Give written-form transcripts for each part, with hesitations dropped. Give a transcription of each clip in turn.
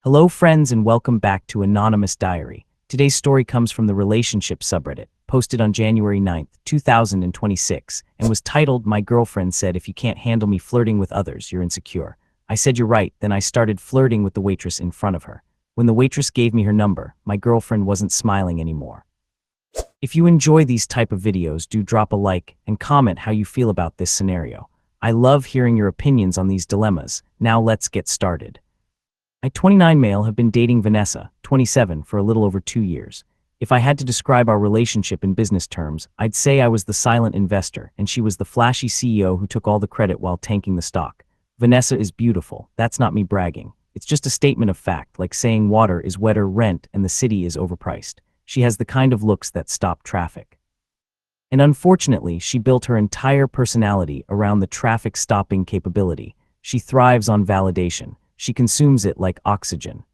Hello friends and welcome back to Anonymous Diary. Today's story comes from the relationship subreddit, posted on January 9th, 2026, and was titled, "My girlfriend said if you can't handle me flirting with others, you're insecure." I said you're right, then I started flirting with the waitress in front of her. When the waitress gave me her number, my girlfriend wasn't smiling anymore. If you enjoy these type of videos, do drop a like and comment how you feel about this scenario. I love hearing your opinions on these dilemmas. Now let's get started. I, 29 male, have been dating Vanessa, 27, for a little over 2 years. If I had to describe our relationship in business terms, I'd say I was the silent investor and she was the flashy CEO who took all the credit while tanking the stock. Vanessa is beautiful. That's not me bragging. It's just a statement of fact, like saying water is wetter rent and the city is overpriced. She has the kind of looks that stop traffic. And unfortunately, she built her entire personality around the traffic stopping capability. She thrives on validation. She consumes it like oxygen.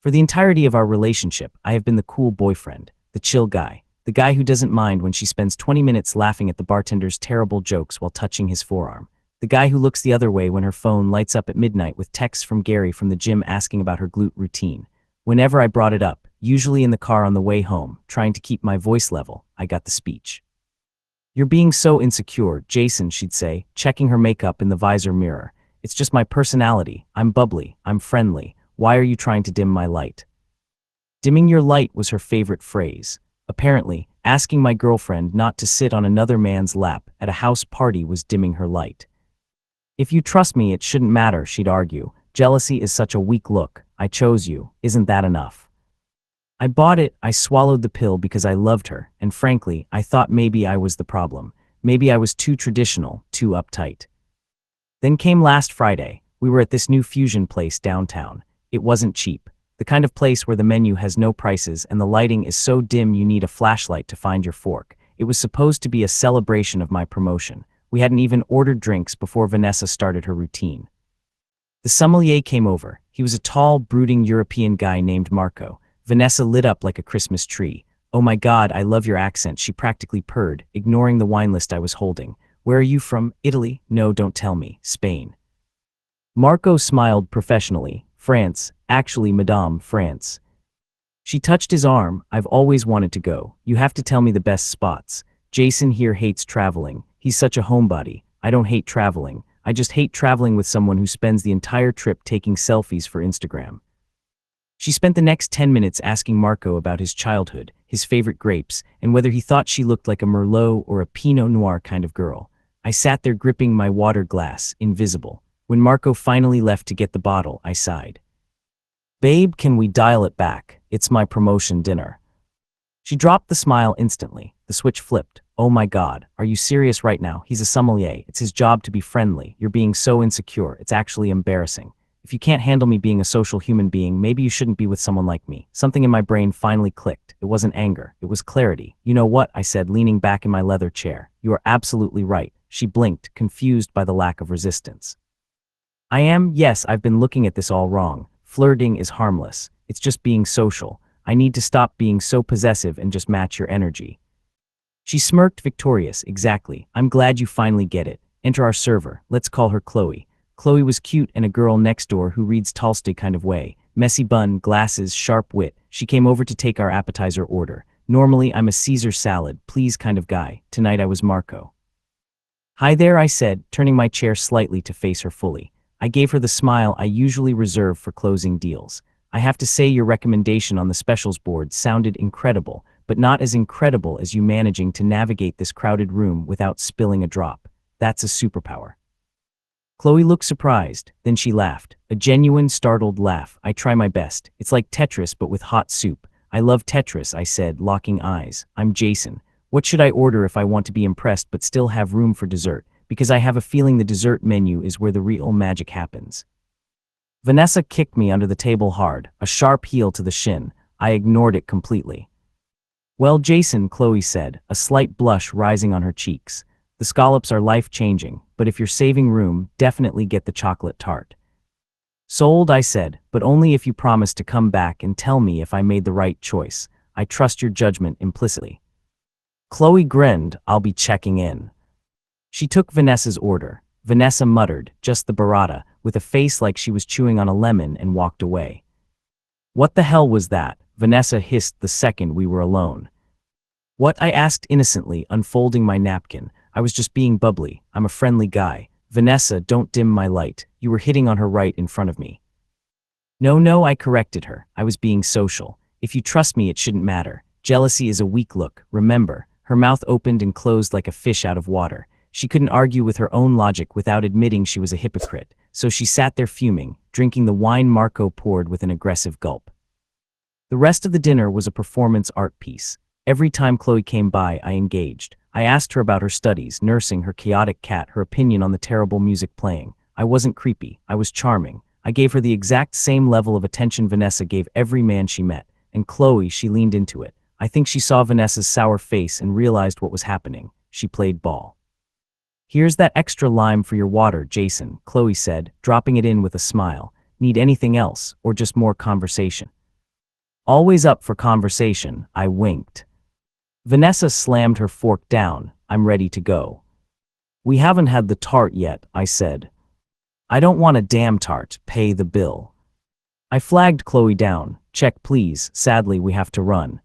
For the entirety of our relationship, I have been the cool boyfriend, the chill guy, the guy who doesn't mind when she spends 20 minutes laughing at the bartender's terrible jokes while touching his forearm, the guy who looks the other way when her phone lights up at midnight with texts from Gary from the gym asking about her glute routine. Whenever I brought it up, usually in the car on the way home, trying to keep my voice level, I got the speech. "You're being so insecure, Jason," she'd say, checking her makeup in the visor mirror. "It's just my personality. I'm bubbly. I'm friendly. Why are you trying to dim my light?" Dimming your light was her favorite phrase. Apparently, asking my girlfriend not to sit on another man's lap at a house party was dimming her light. "If you trust me, it shouldn't matter," she'd argue. "Jealousy is such a weak look. I chose you. Isn't that enough?" I bought it. I swallowed the pill because I loved her, and frankly, I thought maybe I was the problem. Maybe I was too traditional, too uptight. Then came last Friday. We were at this new fusion place downtown. It wasn't cheap. The kind of place where the menu has no prices and the lighting is so dim you need a flashlight to find your fork. It was supposed to be a celebration of my promotion. We hadn't even ordered drinks before Vanessa started her routine. The sommelier came over. He was a tall, brooding European guy named Marco. Vanessa lit up like a Christmas tree. "Oh my God, I love your accent," she practically purred, ignoring the wine list I was holding. "Where are you from? Italy? No, don't tell me. Spain." Marco smiled professionally. "France. Actually, Madame, France." She touched his arm. "I've always wanted to go. You have to tell me the best spots. Jason here hates traveling. He's such a homebody. I don't hate traveling. I just hate traveling with someone who spends the entire trip taking selfies for Instagram." She spent the next 10 minutes asking Marco about his childhood, his favorite grapes, and whether he thought she looked like a Merlot or a Pinot Noir kind of girl. I sat there gripping my water glass, invisible. When Marco finally left to get the bottle, I sighed. "Babe, can we dial it back? It's my promotion dinner." She dropped the smile instantly. The switch flipped. "Oh my God, are you serious right now? He's a sommelier. It's his job to be friendly. You're being so insecure. It's actually embarrassing. If you can't handle me being a social human being, maybe you shouldn't be with someone like me." Something in my brain finally clicked. It wasn't anger. It was clarity. "You know what?" I said, leaning back in my leather chair. "You are absolutely right." She blinked, confused by the lack of resistance. "I am? Yes, I've been looking at this all wrong. Flirting is harmless. It's just being social. I need to stop being so possessive and just match your energy." She smirked, victorious. "Exactly. I'm glad you finally get it. Enter our server. Let's call her Chloe." Chloe was cute and a girl next door who reads Tolstoy kind of way. Messy bun, glasses, sharp wit. She came over to take our appetizer order. "Normally, I'm a Caesar salad, please kind of guy. Tonight I was Marco." "Hi there," I said, turning my chair slightly to face her fully. I gave her the smile I usually reserve for closing deals. "I have to say your recommendation on the specials board sounded incredible, but not as incredible as you managing to navigate this crowded room without spilling a drop. That's a superpower." Chloe looked surprised, then she laughed. A genuine, startled laugh. "I try my best. It's like Tetris but with hot soup." "I love Tetris," I said, locking eyes. "I'm Jason. What should I order if I want to be impressed but still have room for dessert? Because I have a feeling the dessert menu is where the real magic happens." Vanessa kicked me under the table hard, a sharp heel to the shin. I ignored it completely. "Well, Jason," Chloe said, a slight blush rising on her cheeks. "The scallops are life-changing, but if you're saving room, definitely get the chocolate tart." "Sold," I said, "but only if you promise to come back and tell me if I made the right choice. I trust your judgment implicitly." Chloe grinned. "I'll be checking in." She took Vanessa's order. Vanessa muttered, "Just the burrata," with a face like she was chewing on a lemon, and walked away. What the hell was that? Vanessa hissed the second we were alone. What? I asked innocently, unfolding my napkin. I was just being bubbly. I'm a friendly guy. Vanessa, don't dim my light. You were hitting on her right in front of me. No, I corrected her. I was being social. If you trust me, it shouldn't matter. Jealousy is a weak look, remember. Her mouth opened and closed like a fish out of water. She couldn't argue with her own logic without admitting she was a hypocrite, so she sat there fuming, drinking the wine Marco poured with an aggressive gulp. The rest of the dinner was a performance art piece. Every time Chloe came by, I engaged. I asked her about her studies, nursing her chaotic cat, her opinion on the terrible music playing. I wasn't creepy, I was charming. I gave her the exact same level of attention Vanessa gave every man she met, and Chloe, she leaned into it. I think she saw Vanessa's sour face and realized what was happening. She played ball. Here's that extra lime for your water, Jason, Chloe said, dropping it in with a smile. Need anything else, or just more conversation? Always up for conversation, I winked. Vanessa slammed her fork down. I'm ready to go. We haven't had the tart yet, I said. I don't want a damn tart, pay the bill. I flagged Chloe down. Check please, sadly we have to run.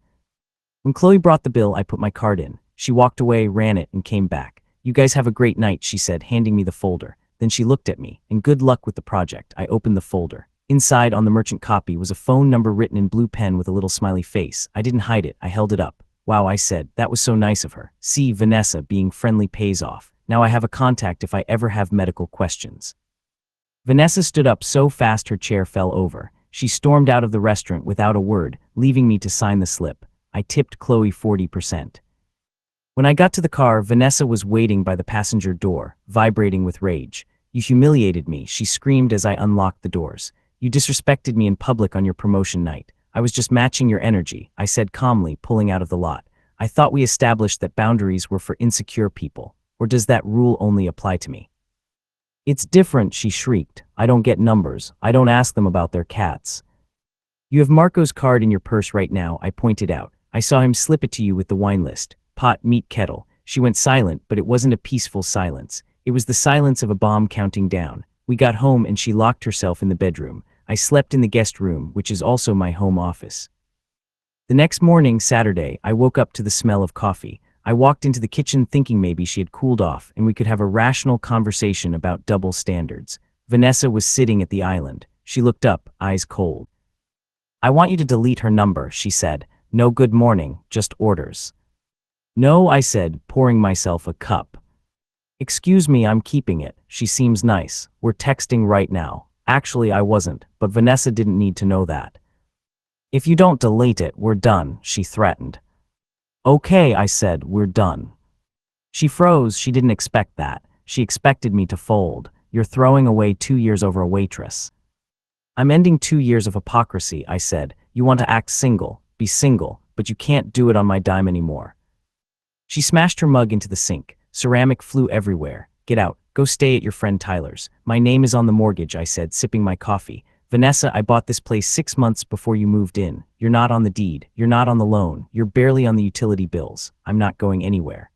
When Chloe brought the bill, I put my card in. She walked away, ran it, and came back. You guys have a great night, she said, handing me the folder. Then she looked at me, and good luck with the project. I opened the folder. Inside, on the merchant copy, was a phone number written in blue pen with a little smiley face. I didn't hide it, I held it up. Wow, I said, that was so nice of her. See, Vanessa, being friendly pays off. Now I have a contact if I ever have medical questions. Vanessa stood up so fast her chair fell over. She stormed out of the restaurant without a word, leaving me to sign the slip. I tipped Chloe 40%. When I got to the car, Vanessa was waiting by the passenger door, vibrating with rage. You humiliated me, she screamed as I unlocked the doors. You disrespected me in public on your promotion night. I was just matching your energy, I said calmly, pulling out of the lot. I thought we established that boundaries were for insecure people. Or does that rule only apply to me? It's different, she shrieked. I don't get numbers. I don't ask them about their cats. You have Marco's card in your purse right now, I pointed out. I saw him slip it to you with the wine list. Pot, meat, kettle. She went silent, but it wasn't a peaceful silence. It was the silence of a bomb counting down. We got home and she locked herself in the bedroom. I slept in the guest room, which is also my home office. The next morning, Saturday, I woke up to the smell of coffee. I walked into the kitchen thinking maybe she had cooled off and we could have a rational conversation about double standards. Vanessa was sitting at the island. She looked up, eyes cold. I want you to delete her number, she said. No good morning, just orders. No, I said, pouring myself a cup. Excuse me, I'm keeping it. She seems nice. We're texting right now. Actually, I wasn't, but Vanessa didn't need to know that. If you don't delete it, we're done, she threatened. Okay, I said, we're done. She froze. She didn't expect that. She expected me to fold. You're throwing away 2 years over a waitress. I'm ending 2 years of hypocrisy, I said. You want to act single, be single, but you can't do it on my dime anymore. She smashed her mug into the sink. Ceramic flew everywhere. Get out. Go stay at your friend Tyler's. My name is on the mortgage, I said, sipping my coffee. Vanessa, I bought this place 6 months before you moved in. You're not on the deed. You're not on the loan. You're barely on the utility bills. I'm not going anywhere.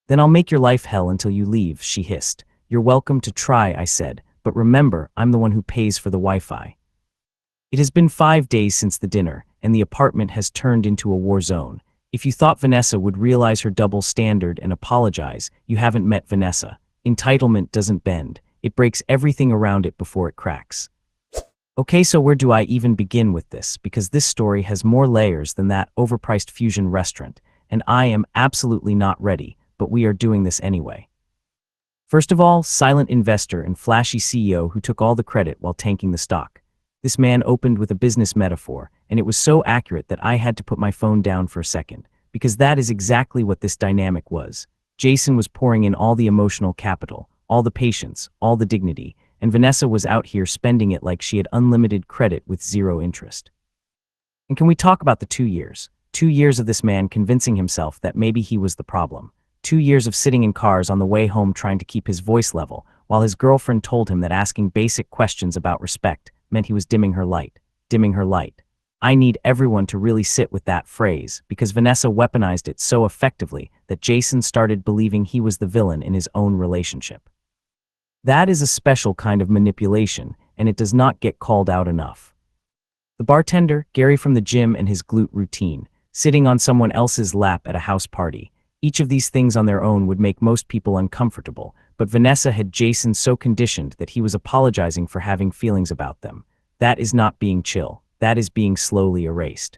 Then I'll make your life hell until you leave, she hissed. You're welcome to try, I said, but remember, I'm the one who pays for the Wi-Fi. It has been 5 days since the dinner, and the apartment has turned into a war zone. If you thought Vanessa would realize her double standard and apologize, you haven't met Vanessa. Entitlement doesn't bend. It breaks everything around it before it cracks. Okay, so where do I even begin with this? Because this story has more layers than that overpriced fusion restaurant, and I am absolutely not ready, but we are doing this anyway. First of all, silent investor and flashy CEO who took all the credit while tanking the stock. This man opened with a business metaphor, and it was so accurate that I had to put my phone down for a second, because that is exactly what this dynamic was. Jason was pouring in all the emotional capital, all the patience, all the dignity, and Vanessa was out here spending it like she had unlimited credit with zero interest. And can we talk about the 2 years? 2 years of this man convincing himself that maybe he was the problem. 2 years of sitting in cars on the way home trying to keep his voice level, while his girlfriend told him that asking basic questions about respect meant he was dimming her light. Dimming her light. I need everyone to really sit with that phrase, because Vanessa weaponized it so effectively that Jason started believing he was the villain in his own relationship. That is a special kind of manipulation, and it does not get called out enough. The bartender, Gary from the gym and his glute routine, sitting on someone else's lap at a house party. Each of these things on their own would make most people uncomfortable, but Vanessa had Jason so conditioned that he was apologizing for having feelings about them. That is not being chill. That is being slowly erased.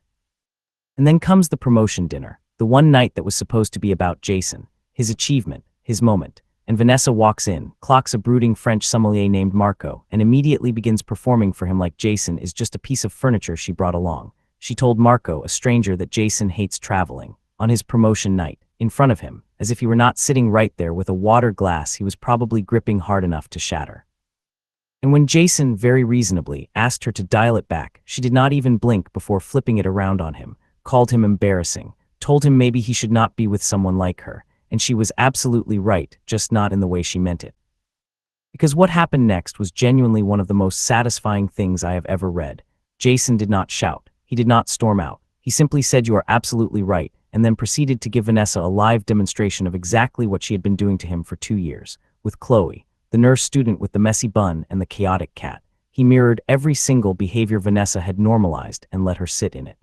And then comes the promotion dinner, the one night that was supposed to be about Jason, his achievement, his moment. And Vanessa walks in, clocks a brooding French sommelier named Marco, and immediately begins performing for him like Jason is just a piece of furniture she brought along. She told Marco, a stranger, that Jason hates traveling, on his promotion night, in front of him, as if he were not sitting right there with a water glass he was probably gripping hard enough to shatter. And when Jason, very reasonably, asked her to dial it back, she did not even blink before flipping it around on him, called him embarrassing, told him maybe he should not be with someone like her. And she was absolutely right, just not in the way she meant it. Because what happened next was genuinely one of the most satisfying things I have ever read. Jason did not shout. He did not storm out. He simply said, "You are absolutely right," and then proceeded to give Vanessa a live demonstration of exactly what she had been doing to him for 2 years. With Chloe, the nurse student with the messy bun and the chaotic cat, he mirrored every single behavior Vanessa had normalized and let her sit in it.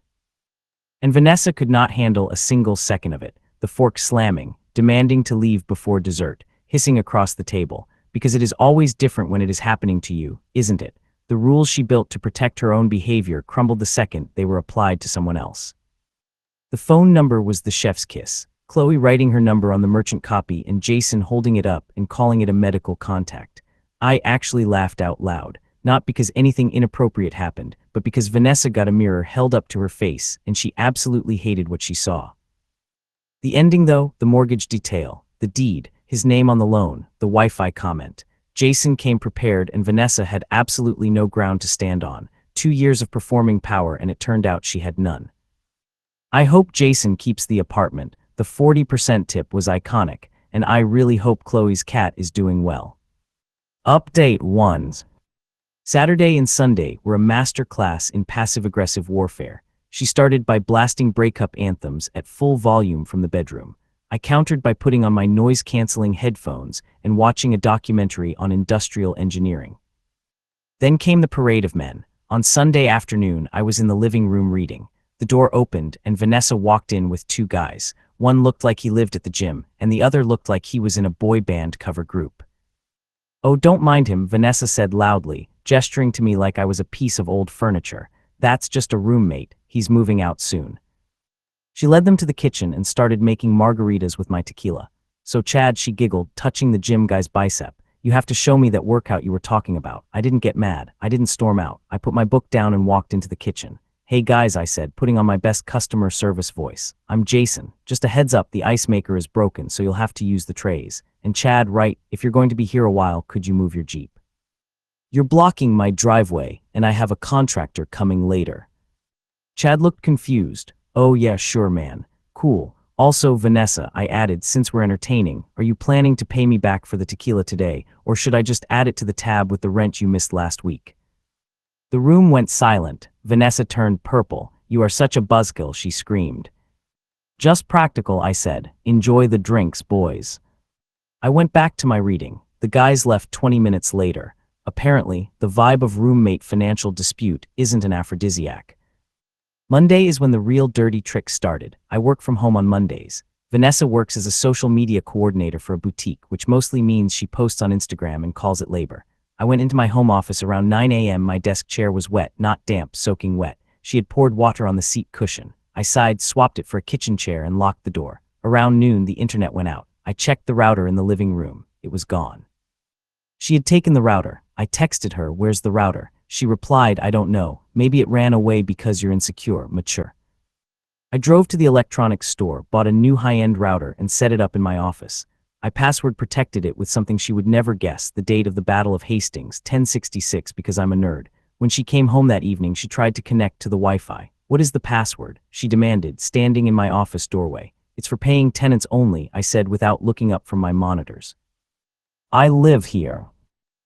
And Vanessa could not handle a single second of it, the fork slamming, demanding to leave before dessert, hissing across the table, because it is always different when it is happening to you, isn't it? The rules she built to protect her own behavior crumbled the second they were applied to someone else. The phone number was the chef's kiss, Chloe writing her number on the merchant copy and Jason holding it up and calling it a medical contact. I actually laughed out loud, not because anything inappropriate happened, but because Vanessa got a mirror held up to her face and she absolutely hated what she saw. The ending though, the mortgage detail, the deed, his name on the loan, the Wi-Fi comment. Jason came prepared and Vanessa had absolutely no ground to stand on. 2 years of performing power and it turned out she had none. I hope Jason keeps the apartment. The 40% tip was iconic, and I really hope Chloe's cat is doing well. Update 1. Saturday and Sunday were a master class in passive-aggressive warfare. She started by blasting breakup anthems at full volume from the bedroom. I countered by putting on my noise-canceling headphones and watching a documentary on industrial engineering. Then came the parade of men. On Sunday afternoon, I was in the living room reading. The door opened and Vanessa walked in with 2 guys. One looked like he lived at the gym, and the other looked like he was in a boy band cover group. "Oh, don't mind him," Vanessa said loudly, gesturing to me like I was a piece of old furniture. "That's just a roommate. He's moving out soon." She led them to the kitchen and started making margaritas with my tequila. "So Chad," she giggled, touching the gym guy's bicep, "you have to show me that workout you were talking about." I didn't get mad. I didn't storm out. I put my book down and walked into the kitchen. "Hey guys," I said, putting on my best customer service voice. "I'm Jason. Just a heads up, the ice maker is broken, so you'll have to use the trays. And Chad, right, if you're going to be here a while, could you move your Jeep? You're blocking my driveway, and I have a contractor coming later." Chad looked confused. "Oh yeah, sure man. Cool. Also, Vanessa," I added, "since we're entertaining, are you planning to pay me back for the tequila today, or should I just add it to the tab with the rent you missed last week?" The room went silent. Vanessa turned purple. "You are such a buzzkill," she screamed. "Just practical," I said. "Enjoy the drinks, boys." I went back to my reading. The guys left 20 minutes later. Apparently, the vibe of roommate financial dispute isn't an aphrodisiac. Monday is when the real dirty tricks started. I work from home on Mondays. Vanessa works as a social media coordinator for a boutique, which mostly means she posts on Instagram and calls it labor. I went into my home office around 9 a.m. My desk chair was wet, not damp, soaking wet. She had poured water on the seat cushion. I sighed, swapped it for a kitchen chair, and locked the door. Around noon, the internet went out. I checked the router in the living room. It was gone. She had taken the router. I texted her, "Where's the router?" She replied, "I don't know. Maybe it ran away because you're insecure, mature." I drove to the electronics store, bought a new high-end router, and set it up in my office. I password protected it with something she would never guess, the date of the Battle of Hastings, 1066, because I'm a nerd. When she came home that evening, she tried to connect to the Wi-Fi. "What is the password?" she demanded, standing in my office doorway. "It's for paying tenants only," I said without looking up from my monitors. "I live here."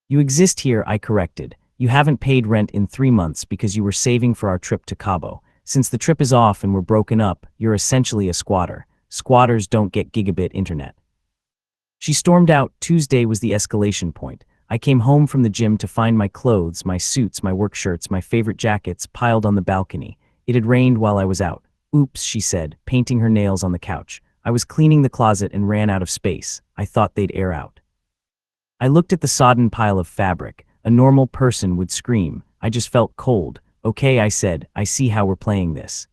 "You exist here," I corrected. "You haven't paid rent in 3 months because you were saving for our trip to Cabo. Since the trip is off and we're broken up, you're essentially a squatter. Squatters don't get gigabit internet." She stormed out. Tuesday was the escalation point. I came home from the gym to find my clothes, my suits, my work shirts, my favorite jackets piled on the balcony. It had rained while I was out. Oops, she said, painting her nails on the couch. I was cleaning the closet and ran out of space. I thought they'd air out. I looked at the sodden pile of fabric. A normal person would scream. I just felt cold. Okay, I said, I see how we're playing this.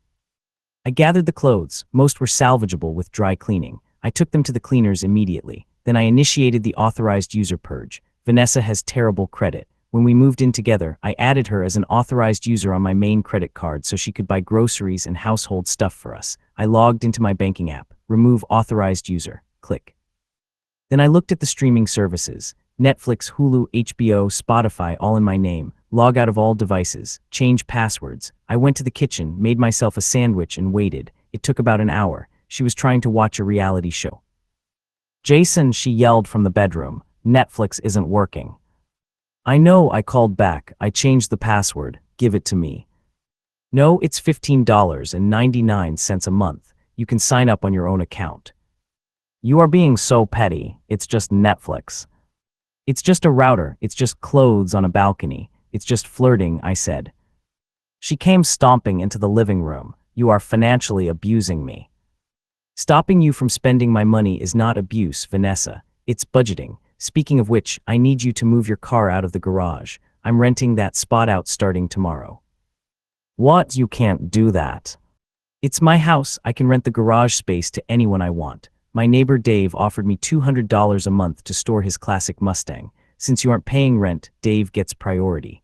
I gathered the clothes. Most were salvageable with dry cleaning. I took them to the cleaners immediately. Then I initiated the authorized user purge. Vanessa has terrible credit. When we moved in together, I added her as an authorized user on my main credit card so she could buy groceries and household stuff for us. I logged into my banking app. Remove authorized user. Click. Then I looked at the streaming services. Netflix, Hulu, HBO, Spotify, all in my name. Log out of all devices. Change passwords. I went to the kitchen, made myself a sandwich and waited. It took about an hour. She was trying to watch a reality show. Jason, she yelled from the bedroom. Netflix isn't working. I know, I called back. I changed the password. Give it to me. No, it's $15.99 a month. You can sign up on your own account. You are being so petty. It's just Netflix. It's just a router. It's just clothes on a balcony. It's just flirting, I said. She came stomping into the living room. You are financially abusing me. Stopping you from spending my money is not abuse, Vanessa. It's budgeting. Speaking of which, I need you to move your car out of the garage. I'm renting that spot out starting tomorrow. What? You can't do that. It's my house. I can rent the garage space to anyone I want. My neighbor Dave offered me $200 a month to store his classic Mustang. Since you aren't paying rent, Dave gets priority.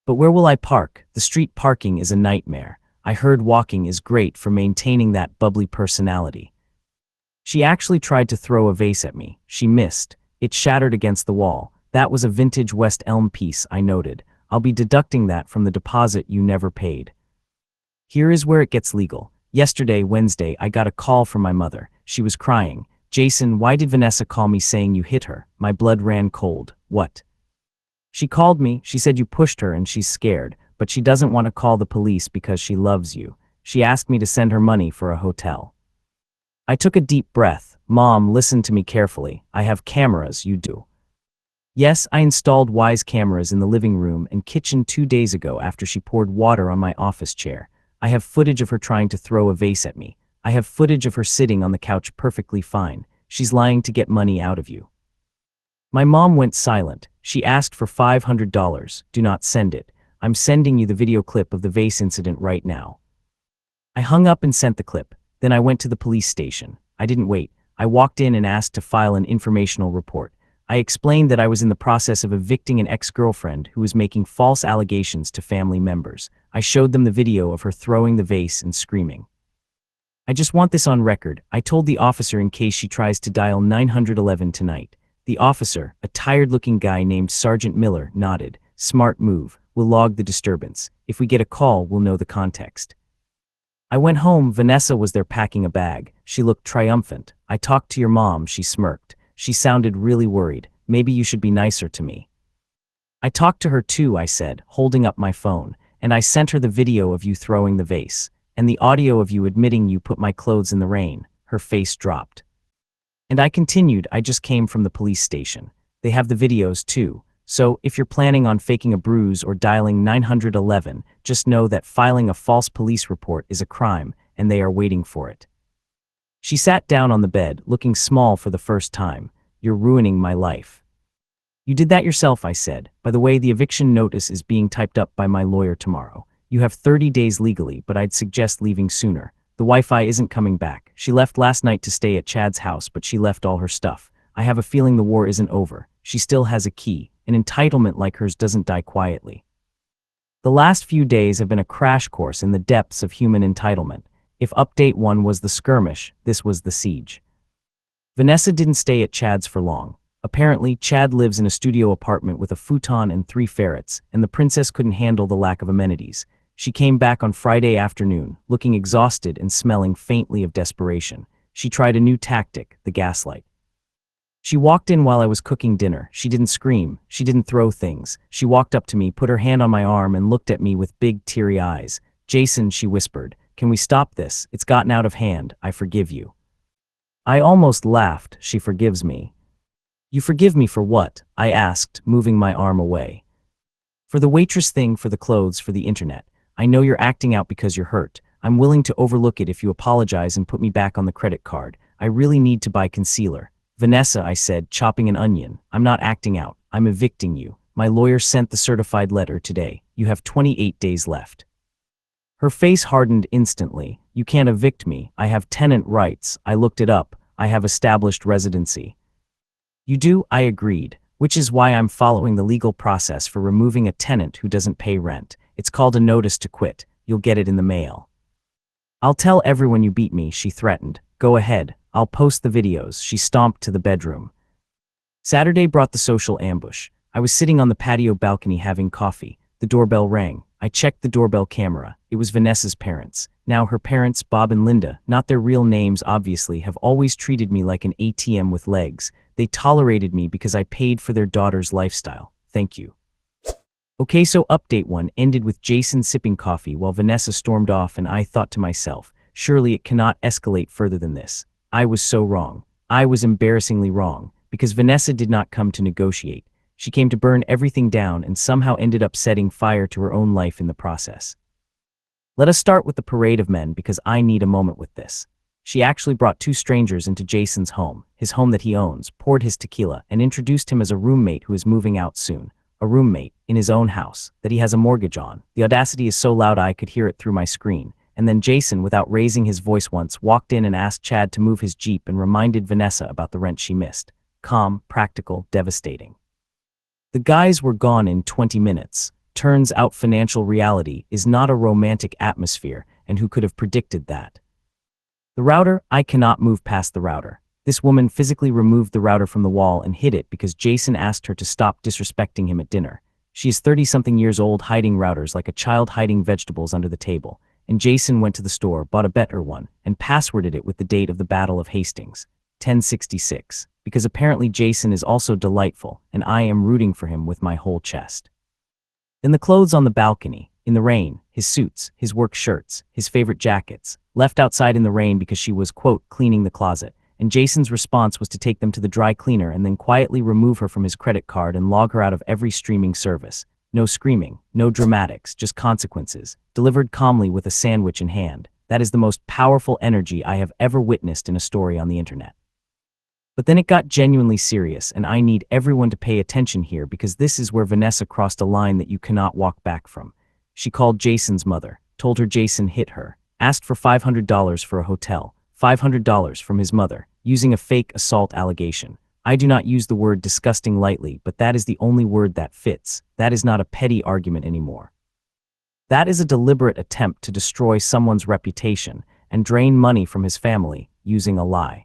But where will I park? The street parking is a nightmare. I heard walking is great for maintaining that bubbly personality. She actually tried to throw a vase at me. She missed. It shattered against the wall. That was a vintage West Elm piece, I noted. I'll be deducting that from the deposit you never paid. Here is where it gets legal. Yesterday, Wednesday, I got a call from my mother. She was crying. Jason, why did Vanessa call me saying you hit her? My blood ran cold. What? She called me. She said you pushed her and she's scared, but she doesn't want to call the police because she loves you. She asked me to send her money for a hotel. I took a deep breath. Mom, listen to me carefully. I have cameras, you do. Yes, I installed Wise cameras in the living room and kitchen 2 days ago after she poured water on my office chair. I have footage of her trying to throw a vase at me. I have footage of her sitting on the couch perfectly fine. She's lying to get money out of you. My mom went silent. She asked for $500. Do not send it. I'm sending you the video clip of the vase incident right now. I hung up and sent the clip. Then I went to the police station. I didn't wait. I walked in and asked to file an informational report. I explained that I was in the process of evicting an ex-girlfriend who was making false allegations to family members. I showed them the video of her throwing the vase and screaming. I just want this on record. I told the officer in case she tries to dial 911 tonight. The officer, a tired-looking guy named Sergeant Miller, nodded. Smart move. We'll log the disturbance. If we get a call, we'll know the context. I went home. Vanessa was there packing a bag. She looked triumphant. I talked to your mom. She smirked. She sounded really worried. Maybe you should be nicer to me. I talked to her too, I said, holding up my phone, and I sent her the video of you throwing the vase, and the audio of you admitting you put my clothes in the rain. Her face dropped. And I continued, I just came from the police station. They have the videos too. So, if you're planning on faking a bruise or dialing 911, just know that filing a false police report is a crime, and they are waiting for it. She sat down on the bed, looking small for the first time. You're ruining my life. You did that yourself, I said. By the way, the eviction notice is being typed up by my lawyer tomorrow. You have 30 days legally, but I'd suggest leaving sooner. The Wi-Fi isn't coming back. She left last night to stay at Chad's house, but she left all her stuff. I have a feeling the war isn't over. She still has a key. An entitlement like hers doesn't die quietly. The last few days have been a crash course in the depths of human entitlement. If update 1 was the skirmish, this was the siege. Vanessa didn't stay at Chad's for long. Apparently, Chad lives in a studio apartment with a futon and 3 ferrets, and the princess couldn't handle the lack of amenities. She came back on Friday afternoon, looking exhausted and smelling faintly of desperation. She tried a new tactic, the gaslight. She walked in while I was cooking dinner. She didn't scream. She didn't throw things. She walked up to me, put her hand on my arm, and looked at me with big, teary eyes. Jason, she whispered, can we stop this? It's gotten out of hand. I forgive you. I almost laughed. She forgives me. You forgive me for what? I asked, moving my arm away. For the waitress thing, for the clothes, for the internet. I know you're acting out because you're hurt. I'm willing to overlook it if you apologize and put me back on the credit card. I really need to buy concealer. Vanessa, I said, chopping an onion. I'm not acting out. I'm evicting you. My lawyer sent the certified letter today. You have 28 days left. Her face hardened instantly. You can't evict me. I have tenant rights. I looked it up. I have established residency. You do? I agreed, which is why I'm following the legal process for removing a tenant who doesn't pay rent. It's called a notice to quit. You'll get it in the mail. I'll tell everyone you beat me, she threatened. Go ahead. I'll post the videos. She stomped to the bedroom. Saturday brought the social ambush. I was sitting on the patio balcony having coffee. The doorbell rang. I checked the doorbell camera. It was Vanessa's parents. Now her parents, Bob and Linda, not their real names obviously, have always treated me like an ATM with legs. They tolerated me because I paid for their daughter's lifestyle. Thank you. Okay, so update 1 ended with Jason sipping coffee while Vanessa stormed off, and I thought to myself, surely it cannot escalate further than this. I was so wrong. I was embarrassingly wrong, because Vanessa did not come to negotiate. She came to burn everything down and somehow ended up setting fire to her own life in the process. Let us start with the parade of men because I need a moment with this. She actually brought 2 strangers into Jason's home, his home that he owns, poured his tequila, and introduced him as a roommate who is moving out soon. A roommate, in his own house, that he has a mortgage on. The audacity is so loud I could hear it through my screen. And then Jason, without raising his voice once, walked in and asked Chad to move his Jeep and reminded Vanessa about the rent she missed. Calm, practical, devastating. The guys were gone in 20 minutes. Turns out financial reality is not a romantic atmosphere, and who could have predicted that? The router, I cannot move past the router. This woman physically removed the router from the wall and hid it because Jason asked her to stop disrespecting him at dinner. She is 30-something years old hiding routers like a child hiding vegetables under the table. And Jason went to the store, bought a better one, and passworded it with the date of the Battle of Hastings, 1066, because apparently Jason is also delightful, and I am rooting for him with my whole chest. Then the clothes on the balcony, in the rain, his suits, his work shirts, his favorite jackets, left outside in the rain because she was, quote, cleaning the closet. And Jason's response was to take them to the dry cleaner and then quietly remove her from his credit card and log her out of every streaming service. No screaming, no dramatics, just consequences, delivered calmly with a sandwich in hand. That is the most powerful energy I have ever witnessed in a story on the internet. But then it got genuinely serious, and I need everyone to pay attention here because this is where Vanessa crossed a line that you cannot walk back from. She called Jason's mother, told her Jason hit her, asked for $500 for a hotel, $500 from his mother, using a fake assault allegation. I do not use the word disgusting lightly, but that is the only word that fits. That is not a petty argument anymore. That is a deliberate attempt to destroy someone's reputation and drain money from his family using a lie.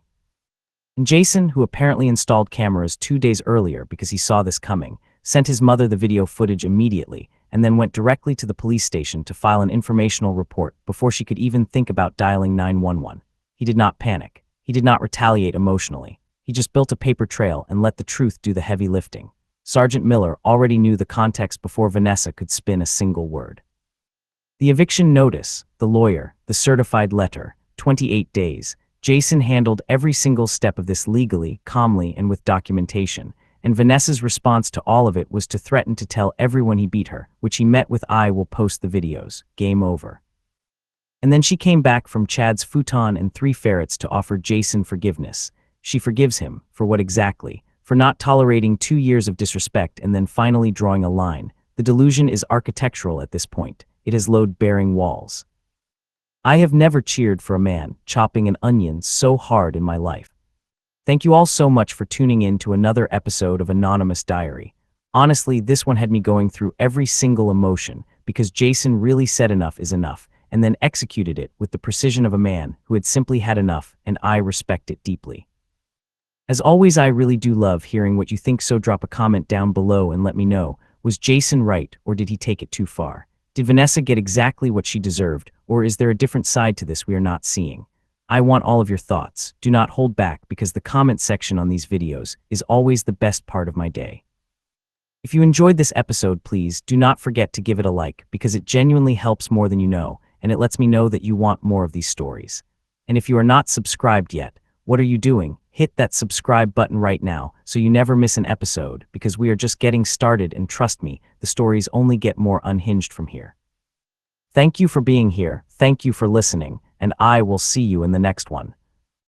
And Jason, who apparently installed cameras 2 days earlier because he saw this coming, sent his mother the video footage immediately and then went directly to the police station to file an informational report before she could even think about dialing 911. He did not panic. He did not retaliate emotionally. He just built a paper trail and let the truth do the heavy lifting. Sergeant Miller already knew the context before Vanessa could spin a single word. The eviction notice, the lawyer, the certified letter, 28 days. Jason handled every single step of this legally, calmly, and with documentation. And Vanessa's response to all of it was to threaten to tell everyone he beat her, which he met with "I will post the videos. Game over." And then she came back from Chad's futon and 3 ferrets to offer Jason forgiveness. She forgives him, for what exactly? For not tolerating 2 years of disrespect and then finally drawing a line. The delusion is architectural at this point. It has load-bearing walls. I have never cheered for a man chopping an onion so hard in my life. Thank you all so much for tuning in to another episode of Anonymous Diary. Honestly, this one had me going through every single emotion because Jason really said enough is enough, and then executed it with the precision of a man who had simply had enough, and I respect it deeply. As always, I really do love hearing what you think, so drop a comment down below and let me know. Was Jason right, or did he take it too far? Did Vanessa get exactly what she deserved, or is there a different side to this we are not seeing? I want all of your thoughts. Do not hold back because the comment section on these videos is always the best part of my day. If you enjoyed this episode, please do not forget to give it a like because it genuinely helps more than you know, and it lets me know that you want more of these stories. And if you are not subscribed yet, what are you doing? hit that subscribe button right now so you never miss an episode, because we are just getting started, and trust me, the stories only get more unhinged from here. Thank you for being here, thank you for listening, and I will see you in the next one.